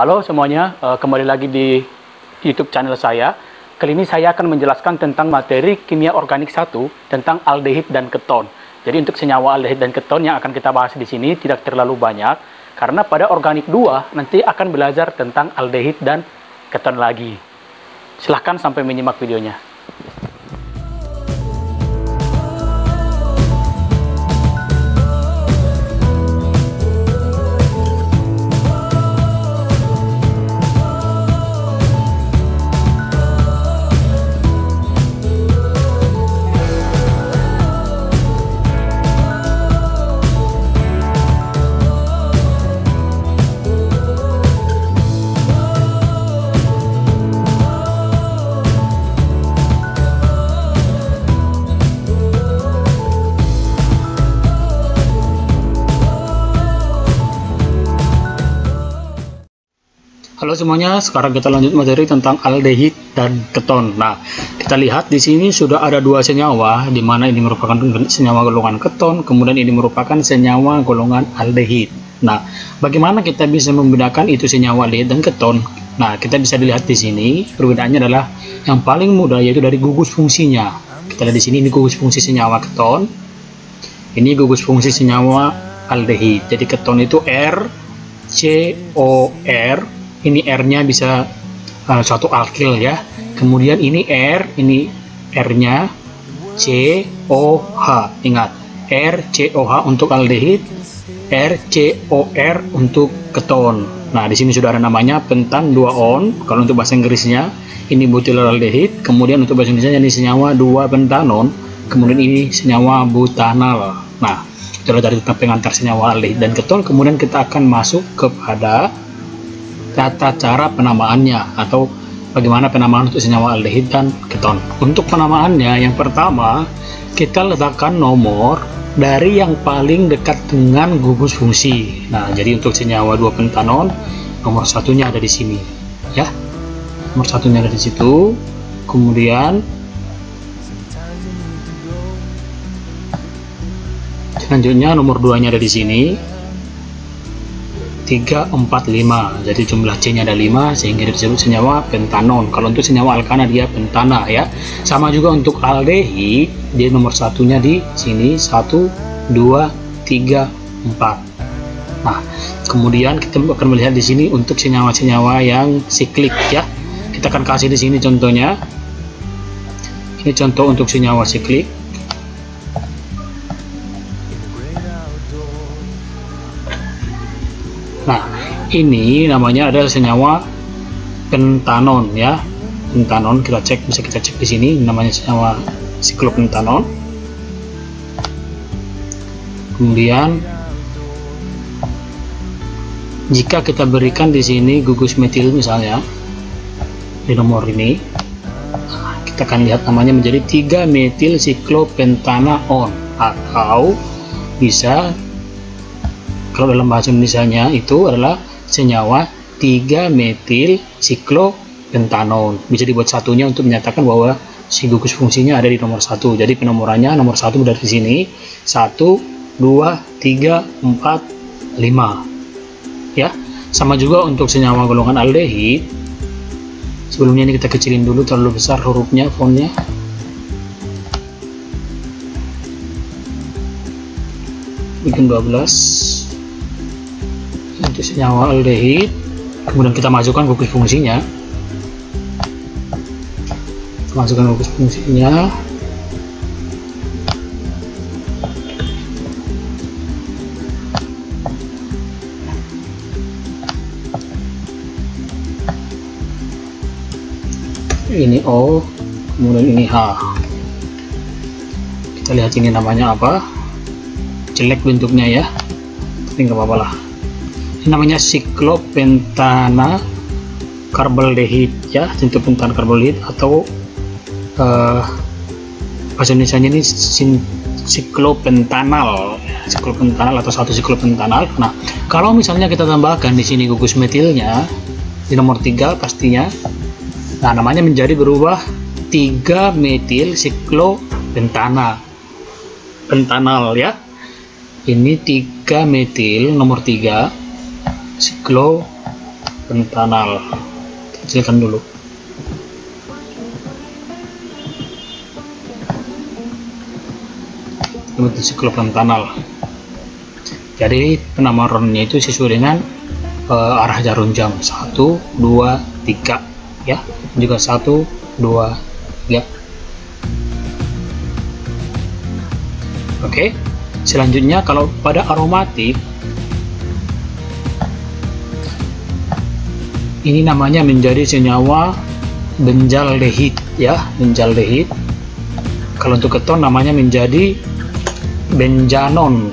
Halo semuanya, kembali lagi di YouTube channel saya. Kali ini saya akan menjelaskan tentang materi kimia organik 1 tentang aldehid dan keton. Jadi untuk senyawa aldehid dan keton yang akan kita bahas di sini tidak terlalu banyak, karena pada organik 2 nanti akan belajar tentang aldehid dan keton lagi. Silahkan sampai menyimak videonya. Halo semuanya, sekarang kita lanjut materi tentang aldehid dan keton. Nah, kita lihat di sini sudah ada dua senyawa, di mana ini merupakan senyawa golongan keton, kemudian ini merupakan senyawa golongan aldehid. Nah, bagaimana kita bisa membedakan itu senyawa aldehid dan keton? Nah, kita bisa dilihat di sini, perbedaannya adalah yang paling mudah yaitu dari gugus fungsinya. Kita lihat di sini, ini gugus fungsi senyawa keton, ini gugus fungsi senyawa aldehid. Jadi keton itu RCOR. Ini R-nya bisa suatu alkil ya. Kemudian ini R, ini R-nya COH. Ingat, RCOH untuk aldehid, RCOR untuk keton. Nah, di sini sudah ada namanya pentan 2-on. Kalau untuk bahasa Inggrisnya ini butyraldehid. Kemudian untuk bahasa Indonesia ini senyawa 2-pentanon. Kemudian ini senyawa butanal. Nah, itulah dari pengantar senyawa aldehid dan keton. Kemudian kita akan masuk kepada tata cara penamaannya atau bagaimana penamaan untuk senyawa aldehid dan keton. Untuk penamaannya, yang pertama kita letakkan nomor dari yang paling dekat dengan gugus fungsi. Nah, jadi untuk senyawa 2-pentanon nomor satunya ada di sini ya, nomor satunya ada di situ. Kemudian selanjutnya nomor 2-nya ada di sini, 3, 4, 5. Jadi jumlah C-nya ada 5 sehingga disebut senyawa pentanon. Kalau untuk senyawa alkana dia pentana ya. Sama juga untuk aldehid, dia nomor satunya di sini 1, 2, 3, 4. Nah, kemudian kita akan melihat di sini untuk senyawa-senyawa yang siklik ya. Kita akan kasih di sini contohnya. Ini contoh untuk senyawa siklik. Nah, ini namanya adalah senyawa pentanon ya. Pentanon kita cek, bisa kita cek di sini namanya senyawa siklopentanon. Kemudian jika kita berikan di sini gugus metil misalnya di nomor ini, kita akan lihat namanya menjadi 3-metil siklopentanaon, atau bisa kalau dalam bahasa Indonesianya itu adalah senyawa 3-metil siklopentanon. Bisa dibuat satunya untuk menyatakan bahwa si gugus fungsinya ada di nomor 1. Jadi penomorannya nomor 1 dari sini 1, 2, 3, 4, 5 ya. Sama juga untuk senyawa golongan aldehid. Sebelumnya ini kita kecilin dulu, terlalu besar hurufnya, fontnya. Bikin 12 untuk senyawa aldehid. Kemudian kita masukkan gugus fungsinya. Masukkan gugus fungsinya. Ini O, kemudian ini H. Kita lihat ini namanya apa. Jelek bentuknya ya, tapi nggak apa-apa lah. Ini namanya siklopentana karbaldehid ya, siklopentana karbaldehid, atau bahasa Indonesia ini siklopentanal atau satu siklopentanal. Nah, kalau misalnya kita tambahkan di sini gugus metilnya di nomor 3 pastinya, nah namanya menjadi berubah 3-metil siklopentana pentanal ya. Ini 3-metil nomor 3 siklopentanal. Kecilkan dulu. Itu siklopentanal. Jadi penamaan itu sesuai dengan arah jarum jam 1, 2, 3 ya, juga 1, 2, ya. Oke, selanjutnya kalau pada aromatik ini namanya menjadi senyawa benzaldehid ya, benzaldehid. Kalau untuk keton namanya menjadi benzanon.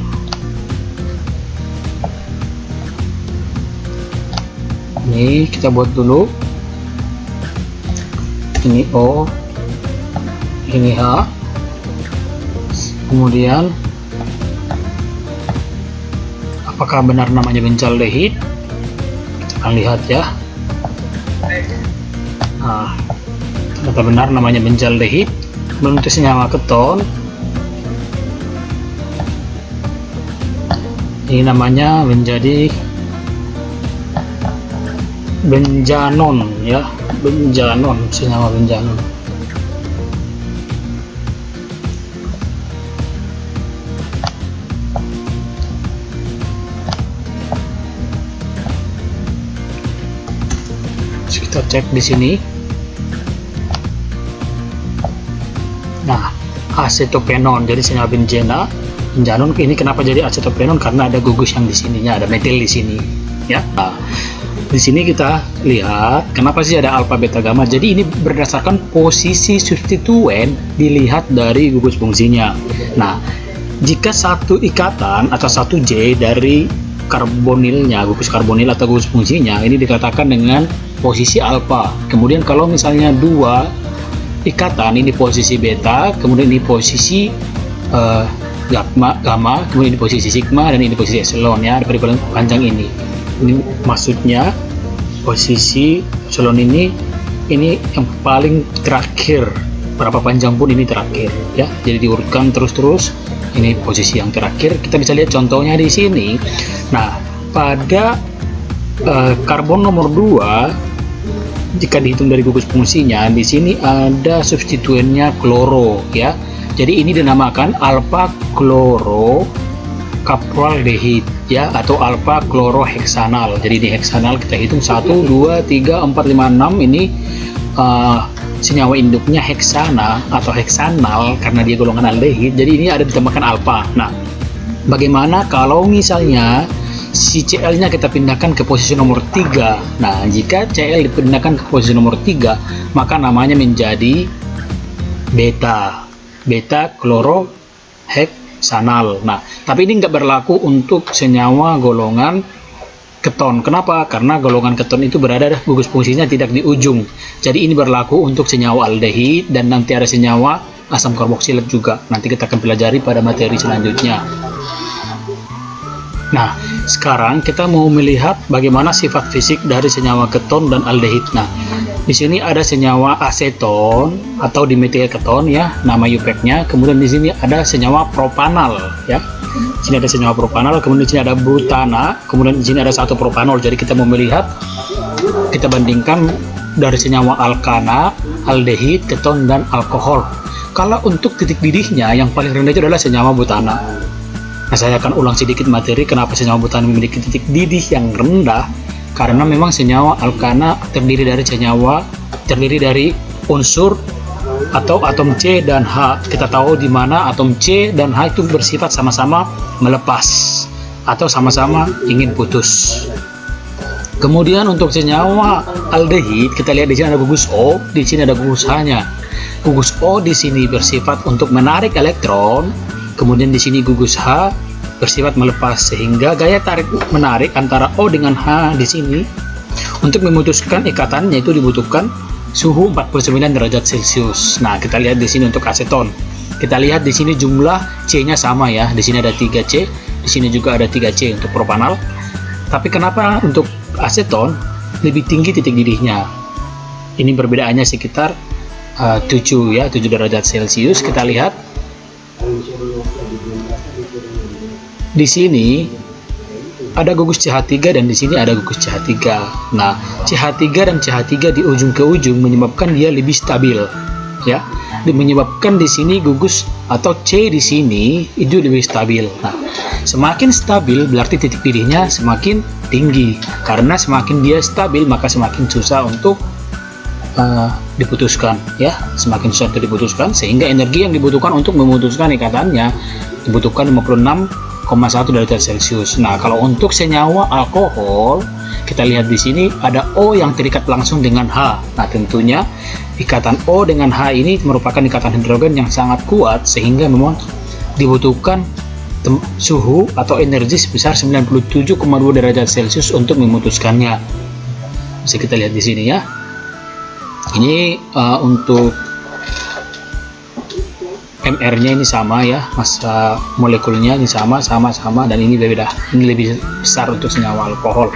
Ini kita buat dulu. Ini O, ini H, kemudian apakah benar namanya benzaldehid? Kita akan lihat ya. Nah, ternyata benar namanya benzaldehid. Untuk senyawa keton ini namanya menjadi benzanon ya, benzanon, senyawa benzanon. Kita cek di sini. Nah, acetopenon jadi senyawa benzanon. Ini kenapa jadi acetopenon? Karena ada gugus yang di sininya, ada metil di sini ya. Nah, di sini kita lihat kenapa sih ada alfa beta gamma. Jadi ini berdasarkan posisi substituen dilihat dari gugus fungsinya. Nah, jika satu ikatan atau satu J dari karbonilnya, gugus karbonil atau gugus fungsinya ini dikatakan dengan posisi alfa. Kemudian kalau misalnya dua ikatan, ini posisi beta, kemudian ini posisi gamma, kemudian ini posisi sigma, dan ini posisi epsilon ya, dari panjang ini. Ini maksudnya posisi epsilon ini yang paling terakhir, berapa panjang pun ini terakhir ya. Jadi diurutkan terus-terus. Ini posisi yang terakhir. Kita bisa lihat contohnya di sini. Nah, pada karbon nomor 2 jika dihitung dari gugus fungsinya, di sini ada substituennya kloro ya. Jadi ini dinamakan alfa kloro kapraldehid ya, atau alfa kloroheksanal. Jadi di heksanal kita hitung 1, 2, 3, 4, 5, 6. Ini senyawa induknya heksana atau heksanal karena dia golongan aldehid. Jadi ini ada ditambahkan alfa. Nah, bagaimana kalau misalnya si Cl-nya kita pindahkan ke posisi nomor 3? Nah, jika Cl dipindahkan ke posisi nomor 3, maka namanya menjadi beta kloroheksanal. Nah, tapi ini nggak berlaku untuk senyawa golongan keton. Kenapa? Karena golongan keton itu berada gugus fungsinya tidak di ujung. Jadi ini berlaku untuk senyawa aldehid, dan nanti ada senyawa asam karboksilat juga. Nanti kita akan pelajari pada materi selanjutnya. Nah, sekarang kita mau melihat bagaimana sifat fisik dari senyawa keton dan aldehid. Nah, di sini ada senyawa aseton atau dimetil keton ya, nama UPEC-nya. Kemudian di sini ada senyawa propanal ya. Di sini ada senyawa propanal, kemudian di sini ada butana, kemudian di sini ada satu propanol. Jadi kita mau melihat, kita bandingkan dari senyawa alkana, aldehid, keton, dan alkohol. Kalau untuk titik didihnya yang paling rendah itu adalah senyawa butana. Nah, saya akan ulang sedikit materi kenapa senyawa butana memiliki titik didih yang rendah. Karena memang senyawa alkana terdiri dari unsur atau atom C dan H. Kita tahu di mana atom C dan H itu bersifat sama-sama melepas atau sama-sama ingin putus. Kemudian untuk senyawa aldehid, kita lihat di sini ada gugus O, di sini ada gugus H-nya. Gugus O di sini bersifat untuk menarik elektron, kemudian di sini gugus H bersifat melepas, sehingga gaya tarik menarik antara O dengan H di sini untuk memutuskan ikatannya itu dibutuhkan suhu 49 derajat Celcius. Nah, kita lihat di sini untuk aseton. Kita lihat di sini jumlah C-nya sama ya. Di sini ada 3C, di sini juga ada 3C untuk propanal. Tapi kenapa untuk aseton lebih tinggi titik didihnya? Ini perbedaannya sekitar 7 ya, 7 derajat Celcius. Kita lihat di sini ada gugus CH3 dan di sini ada gugus CH3. Nah, CH3 dan CH3 di ujung ke ujung menyebabkan dia lebih stabil, ya. Menyebabkan di sini gugus atau C di sini itu lebih stabil. Nah, semakin stabil berarti titik pilihnya semakin tinggi. Karena semakin dia stabil maka semakin susah untuk diputuskan, ya. Semakin susah untuk diputuskan sehingga energi yang dibutuhkan untuk memutuskan ikatannya dibutuhkan 56,1 derajat Celcius. Nah, kalau untuk senyawa alkohol kita lihat di sini ada O yang terikat langsung dengan H. Nah, tentunya ikatan O dengan H ini merupakan ikatan hidrogen yang sangat kuat sehingga memang dibutuhkan suhu atau energi sebesar 97,2 derajat Celcius untuk memutuskannya. Bisa kita lihat di sini, ya. Ini untuk MR-nya ini sama, ya, massa molekulnya ini sama dan ini beda. Ini lebih besar untuk senyawa alkohol.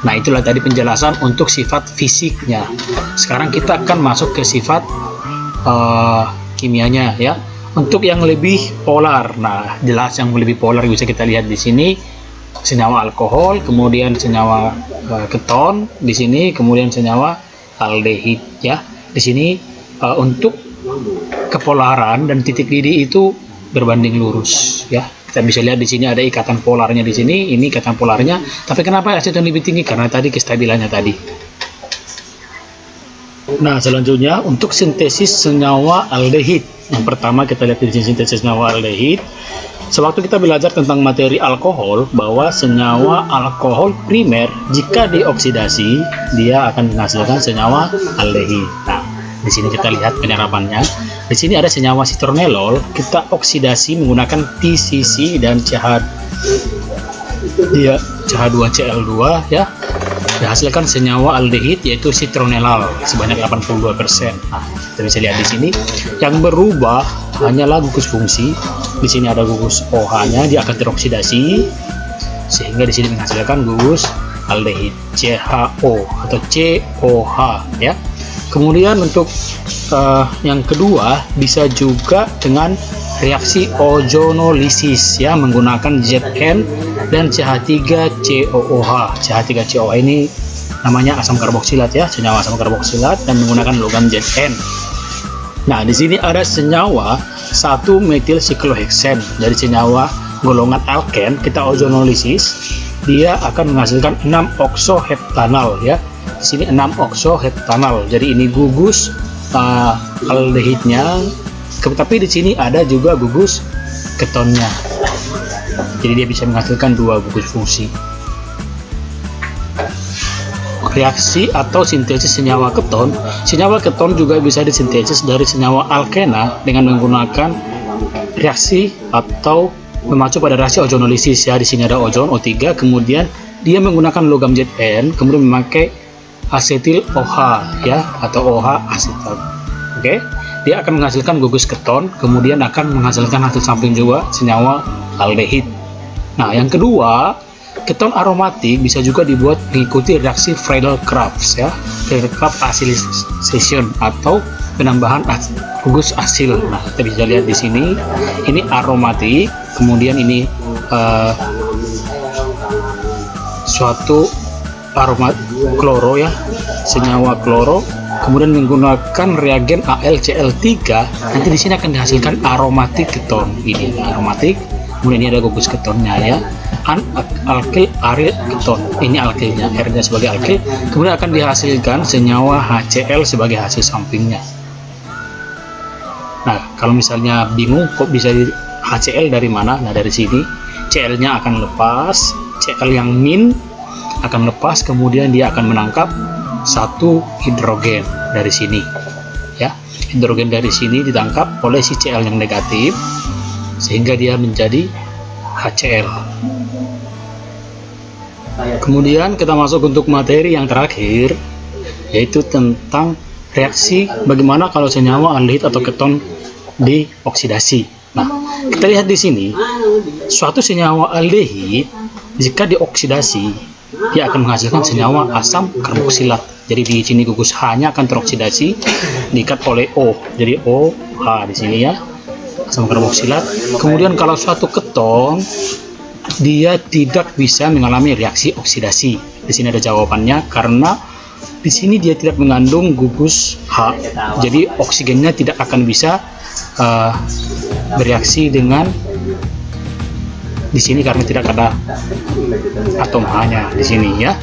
Nah, itulah tadi penjelasan untuk sifat fisiknya. Sekarang kita akan masuk ke sifat kimianya, ya. Untuk yang lebih polar, nah jelas yang lebih polar bisa kita lihat di sini senyawa alkohol, kemudian senyawa keton di sini, kemudian senyawa aldehid, ya. Di sini untuk kepolaran dan titik didih itu berbanding lurus, ya. Kita bisa lihat di sini ada ikatan polarnya di sini, ini ikatan polarnya. Tapi kenapa aseton lebih tinggi? Karena tadi kestabilannya tadi. Nah, selanjutnya untuk sintesis senyawa aldehid. Yang pertama kita lihat di sini sintesis senyawa aldehid. Sewaktu kita belajar tentang materi alkohol, bahwa senyawa alkohol primer jika dioksidasi dia akan menghasilkan senyawa aldehid. Nah, di sini kita lihat penyerapannya. Di sini ada senyawa citronelol, kita oksidasi menggunakan TCC dan CH2Cl2, ya. Dihasilkan senyawa aldehid yaitu citronelal sebanyak 82%. Nah, kita bisa lihat di sini yang berubah hanyalah gugus fungsi. Di sini ada gugus OH-nya, dia akan teroksidasi sehingga di sini menghasilkan gugus aldehid CHO atau COH, ya. Kemudian untuk yang kedua bisa juga dengan reaksi ozonolisis, ya, menggunakan Zn dan CH3COOH. CH3COOH ini namanya asam karboksilat, ya, senyawa asam karboksilat dan menggunakan logam Zn. Nah, di sini ada senyawa 1-metil sikloheksen dari senyawa golongan alken, kita ozonolisis, dia akan menghasilkan 6 oksoheptanal, ya. Di sini 6 oksoheptanal. Jadi ini gugus aldehidnya, tapi di sini ada juga gugus ketonnya. Jadi dia bisa menghasilkan 2 gugus fungsi. Reaksi atau sintesis senyawa keton. Senyawa keton juga bisa disintesis dari senyawa alkena dengan menggunakan reaksi atau memacu pada reaksi ozonolisis, ya. Di sini ada ozon O3, kemudian dia menggunakan logam Zn, kemudian memakai asetil OH, ya, atau OH asetat. Oke, dia akan menghasilkan gugus keton, kemudian akan menghasilkan hasil samping juga senyawa aldehid. Nah, yang kedua, keton aromatik bisa juga dibuat mengikuti reaksi Friedel-Crafts, ya, Friedel-Crafts acylation atau penambahan gugus asil. Nah, kita bisa lihat di sini, ini aromatik, kemudian ini suatu aroma kloro, ya, senyawa kloro, kemudian menggunakan reagen AlCl3, nanti di sini akan dihasilkan aromatik keton. Ini aromatik, kemudian ini ada gugus ketonnya, ya, alkyl aryl keton. Ini alkylnya, R-nya sebagai alkyl, kemudian akan dihasilkan senyawa HCl sebagai hasil sampingnya. Nah, kalau misalnya bingung kok bisa HCl dari mana? Nah, dari sini Cl-nya akan lepas, Cl yang min akan lepas, kemudian dia akan menangkap satu hidrogen dari sini, ya. Hidrogen dari sini ditangkap oleh si Cl yang negatif sehingga dia menjadi HCl. Kemudian kita masuk untuk materi yang terakhir, yaitu tentang reaksi bagaimana kalau senyawa aldehid atau keton dioksidasi. Nah, kita lihat di sini suatu senyawa aldehid jika dioksidasi dia akan menghasilkan senyawa asam karboksilat. Jadi di sini gugus H-nya akan teroksidasi diikat oleh O. Jadi OH di sini, ya, asam karboksilat. Kemudian kalau suatu keton dia tidak bisa mengalami reaksi oksidasi. Di sini ada jawabannya, karena di sini dia tidak mengandung gugus H, jadi oksigennya tidak akan bisa bereaksi dengan di sini karena tidak ada atom H-nya di sini ya.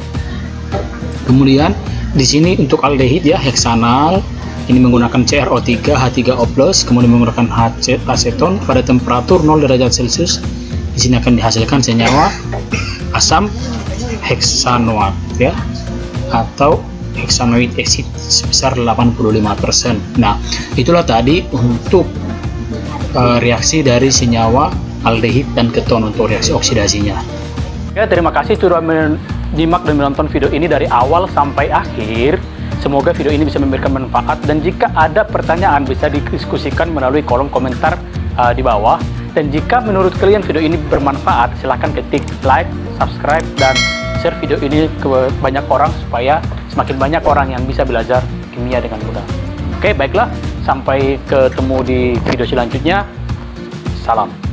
Kemudian di sini untuk aldehid ya, heksanal ini menggunakan CrO3 H3O+, kemudian menggunakan aseton pada temperatur 0 derajat Celcius. Di sini akan dihasilkan senyawa asam heksanoat ya, atau hexanoic acid sebesar 85%. Nah, itulah tadi untuk reaksi dari senyawa aldehid dan keton untuk reaksi oksidasinya. Ya, terima kasih sudah menyimak dan menonton video ini dari awal sampai akhir. Semoga video ini bisa memberikan manfaat, dan jika ada pertanyaan bisa didiskusikan melalui kolom komentar di bawah. Dan jika menurut kalian video ini bermanfaat, silahkan ketik like, subscribe, dan share video ini ke banyak orang supaya semakin banyak orang yang bisa belajar kimia dengan mudah. Oke, baiklah, sampai ketemu di video selanjutnya. Salam.